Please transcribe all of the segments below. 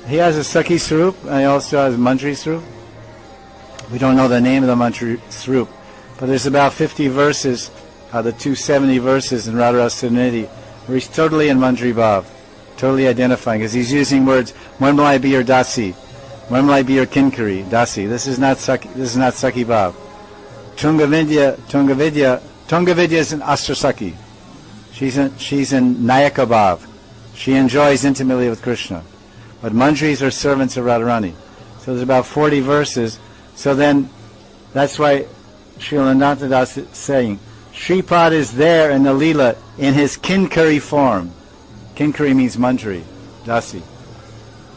He has a Sakhi Swarup, and he also has Mantri Swarup. We don't know the name of the Mantri Swarup, but there's about 50 verses, the 270 verses in Radharasa Nidhi, where he's totally in Mantri Bhav, totally identifying, because he's using words, when will I be your Dasi? When will I be your Kinkari, Dasi? This is not Sakhi Bhav. Tunga Vidya is an Astra Sakhi. She's in Nayaka Bhav. She enjoys intimately with Krishna. But Mantris are servants of Radharani. So there's about 40 verses. So then, that's why Srila Anantadas is saying, Shripad is there in the Leela in his Kinkari form. Kinkari means Mantri, Dasi.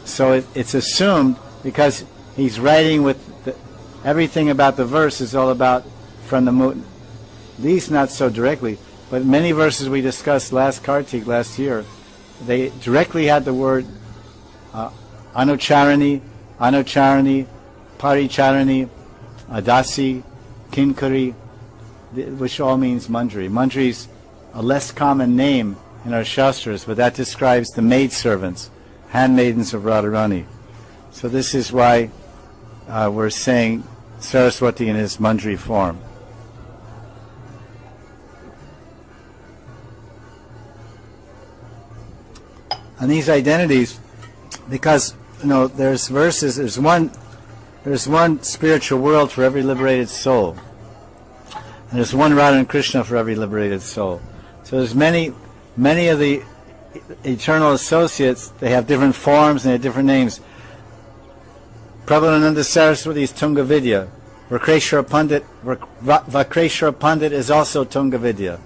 So it's assumed, because he's writing with everything about the verse is all about from the mood. These not so directly, but many verses we discussed last Kartik, last year, they directly had the word Anucharani, Paricharani, Adasi, Kinkari, which all means Mantri. Mantri is a less common name in our Shastras, but that describes the maidservants, handmaidens of Radharani. So this is why we're saying Saraswati in his Mantri form. And these identities, because there's verses, there's one spiritual world for every liberated soul, and there's one Radha and Krishna for every liberated soul. So there's many of the eternal associates. They have different forms and they have different names. Prabhupada Saraswati is Tunga Vidya. Vakreshwara Pandit is also Tunga Vidya.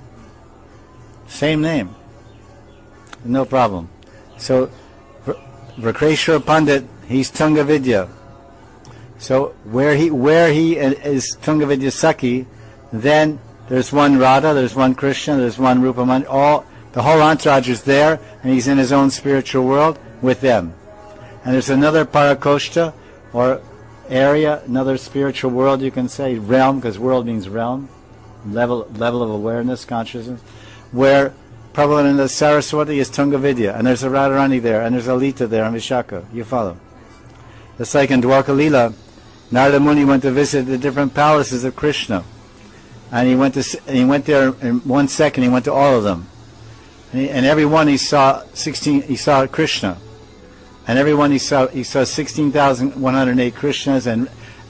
Same name, no problem. So Vakreshwara Pandit, he's Tunga Vidya. So where he is Tunga Vidya Sakhi, then there's one Radha, there's one Krishna, there's one Rupa Mani. The whole entourage is there, and he's in his own spiritual world with them. And there's another Parakoshta, or area, another spiritual world, you can say, realm, because world means realm, level of awareness, consciousness, where Prabhupada Saraswati is Tunga Vidya, and there's a Radharani there, and there's a Lita there, and Vishaka. You follow? Just like in Dwarka Lila, Narada Muni went to visit the different palaces of Krishna, and he went there in 1 second. He went to all of them, and every one he saw Krishna, and every one he saw 16,108 Krishnas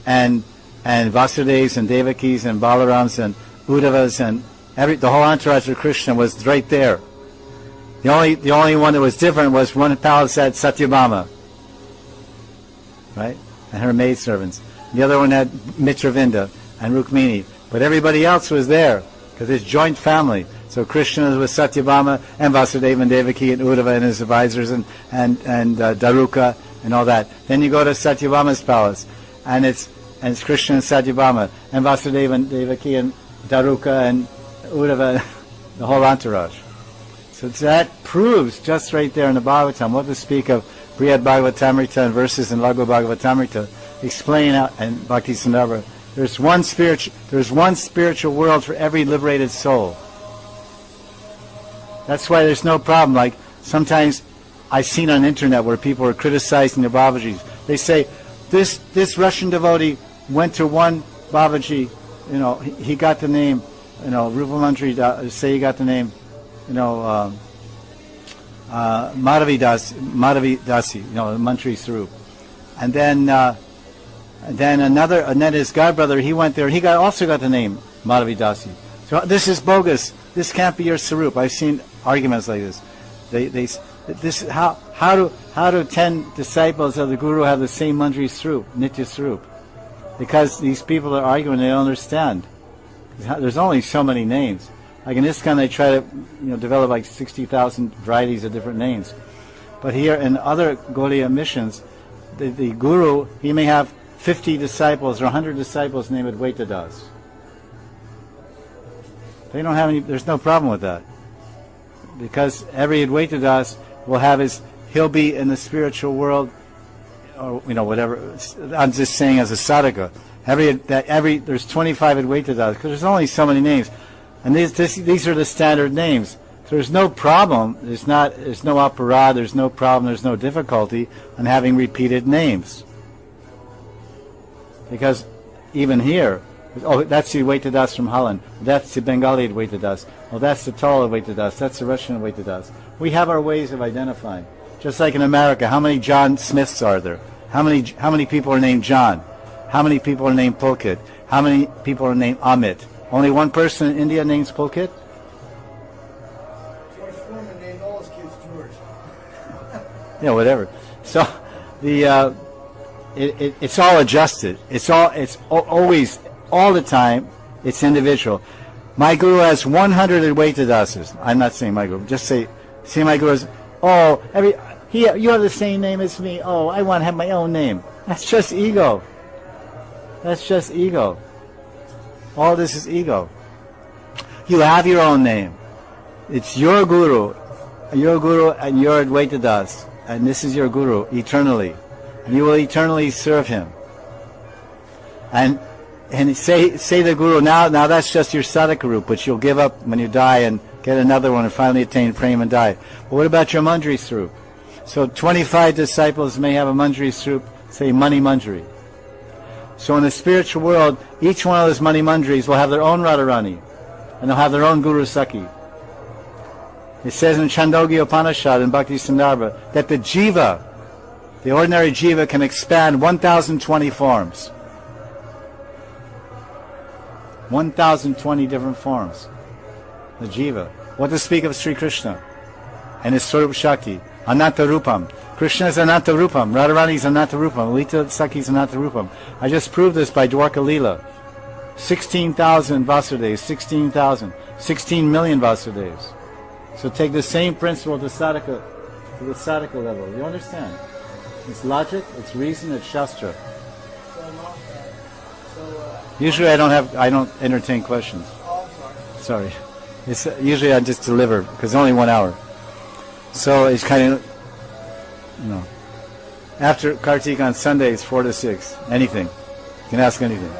and Vasudevs and Devakis and Balarams and Uddhavas and the whole entourage of Krishna was right there. The only one that was different was one palace had Satyabhama, right, and her maidservants. The other one had Mitravinda and Rukmini, but everybody else was there because it's joint family. So Krishna was Satyabhama and Vasudeva and Devaki and Uddhava and his advisors and Daruka and all that. Then you go to Satyabhama's palace, and it's Krishna and Satyabhama and Vasudeva and Devaki and Daruka and Uddhava, the whole entourage. So that proves just right there in the Bhagavatam, what to speak of Brihad Bhagavatamrita and verses in Laghu Bhagavatamrita, explain out, and Bhakti Sandarbha, there's one spiritual world for every liberated soul. That's why there's no problem. Like sometimes I've seen on the internet where people are criticizing the Babajis. They say, this Russian devotee went to one Babaji, he got the name, Rupa Mantri, say he got the name, Madhavi Dasi, Mantri Swarup. And then his godbrother, he went there, and he also got the name Madhavi Dasi. So this is bogus. This can't be your Swarup. I've seen arguments like this. How do 10 disciples of the Guru have the same Mantri Swarup, Nitya Swarup? Because these people are arguing, they don't understand. There's only so many names. Like in ISKCON, they try to develop like 60,000 varieties of different names. But here in other Gaudiya missions, the Guru, he may have 50 disciples or 100 disciples named Advaita Das. They don't have any. There's no problem with that, because every Advaita Das will have he'll be in the spiritual world, or whatever. I'm just saying as a sadhaka. There's 25 Advaita Das because there's only so many names, and these are the standard names. So there's no problem, there's no aparad, there's no problem, there's no difficulty in having repeated names. Because even here, oh, that's the Waitadas from Holland, that's the Bengali Waitadas, oh, that's the Tala Waitadas, that's the Russian Waitadas. We have our ways of identifying. Just like in America, how many John Smiths are there? How many people are named John? How many people are named Pulkit? How many people are named Amit? Only one person in India names Pulkit? George Foreman named all his kids George. Yeah, whatever. So the it's all adjusted. It's always, all the time, it's individual. My guru has 100 Advaitadasas. I'm not saying my guru. Just say my guru has, you have the same name as me. Oh, I want to have my own name. That's just ego. That's just ego. All this is ego. You have your own name. It's your guru and your Advaitadas, and this is your guru eternally, and you will eternally serve him. And say the guru now that's just your sadhaka roop, which you'll give up when you die and get another one and finally attain prema and die. But what about your manjari swarup? So 25 disciples may have a manjari swarup, say Mani Manjari. So in the spiritual world, each one of those Mani Manjaris will have their own Radharani, and they'll have their own Guru Sakhi. It says in Chandogya Upanishad in Bhakti Sandarbha that the jiva, the ordinary jiva, can expand 1,020 forms. 1,020 different forms. The jiva. What to speak of Sri Krishna and his Swarup Shakti. Ananta Rupam. Krishna is Ananta Rupam. Radharani is Ananta Rupam. Lita Sakhi is Ananta Rupam. I just proved this by Dwarka Leela. 16,000 Vasudevas. 16 million Vasudevas. So take the same principle to the sadhaka level. You understand? It's logic, it's reason, it's shastra. Usually I don't entertain questions. Sorry. Usually I just deliver, because it's only 1 hour. So it's kind of, after Kartik on Sunday, it's 4 to 6. Anything. You can ask anything.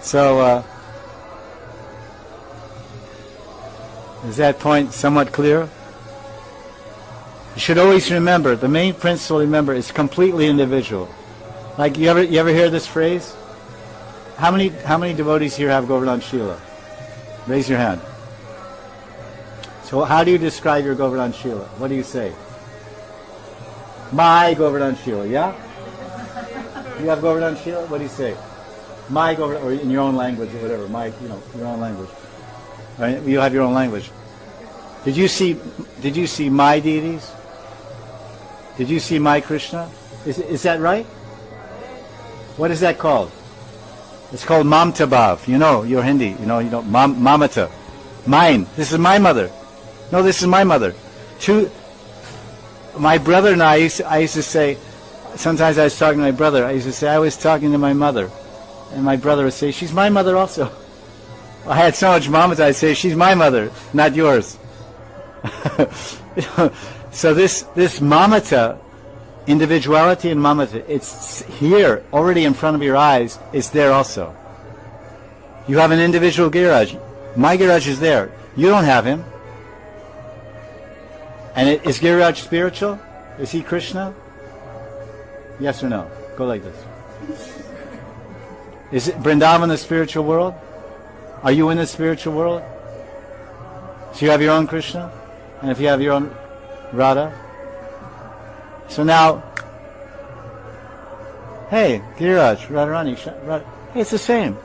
So, is that point somewhat clear? You should always remember, the main principle, is completely individual. Like, you ever hear this phrase? How many devotees here have Govardhan Shila? Raise your hand. So how do you describe your Govardhan Shila? What do you say? My Govardhan Shila, yeah? You have Govardhan Shila? What do you say? My Govardhan, or in your own language or whatever, your own language. Right? You have your own language. Did you see my deities? Did you see my Krishna? Is that right? What is that called? It's called Mamta Bhav. You're Hindi. Mamata. Mine. This is my mother. No, this is my mother. My brother and I used to say, sometimes I was talking to my brother, I used to say, I was talking to my mother. And my brother would say, she's my mother also. I had so much mamata, I'd say, she's my mother, not yours. So this mamata, individuality and mamata, it's here, already in front of your eyes, it's there also. You have an individual Giriraj. My Giriraj is there. You don't have him. And is Giriraj spiritual? Is he Krishna? Yes or no? Go like this. Is it Vrindavan the spiritual world? Are you in the spiritual world? So you have your own Krishna? And if you have your own Radha? So now, hey, Giriraj, Radharani, hey, it's the same.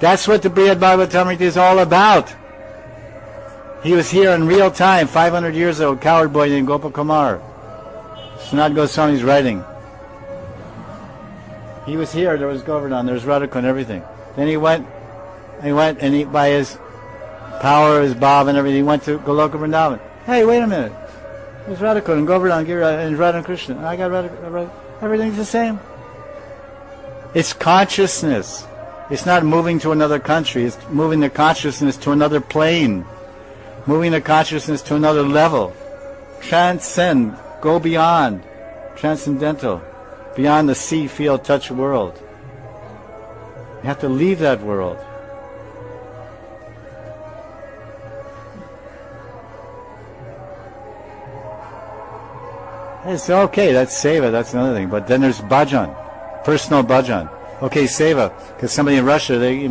That's what the Brihad Bhagavatamrita is all about. He was here in real time, 500 years ago, coward boy named Gopal Kumar. Sanat Goswami's writing. He was here, there was Govardhan, there was Radhakund, everything. Then he went and he, by his power, his bhav and everything, he went to Goloka Vrindavan. Hey, wait a minute. There's Radhakund and Govardhan, Giriraj, and Radha and Krishna. And I got Radha, everything's the same. It's consciousness. It's not moving to another country, it's moving the consciousness to another plane. Moving the consciousness to another level. Transcend, go beyond, transcendental, beyond the see, feel, touch world. You have to leave that world. It's okay, that's seva, that's another thing. But then there's bhajan, personal bhajan. Okay, seva, because somebody in Russia, they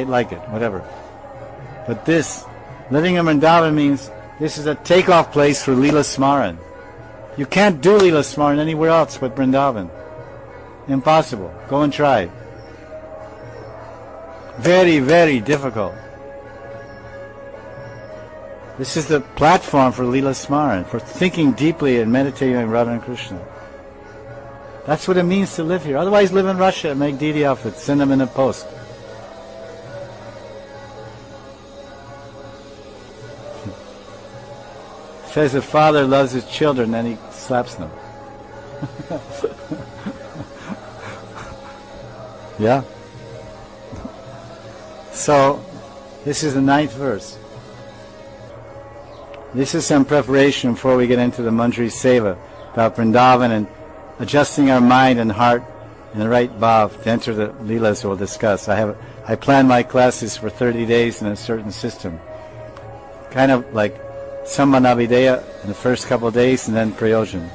like it, whatever. But this, living in Vrindavan means this is a takeoff place for Lila Smaran. You can't do Lila Smaran anywhere else but Vrindavan. Impossible. Go and try. Very, very difficult. This is the platform for Lila Smaran, for thinking deeply and meditating on Radha and Krishna. That's what it means to live here. Otherwise, live in Russia and make deity outfits, send them in a post. Says the father loves his children, then he slaps them. Yeah? So, this is the 9th verse. This is some preparation before we get into the Manjari Seva about Vrindavan and adjusting our mind and heart in the right bhav to enter the lilas we'll discuss. I plan my classes for 30 days in a certain system. Kind of like Sammanavideya in the first couple of days and then Prayojan.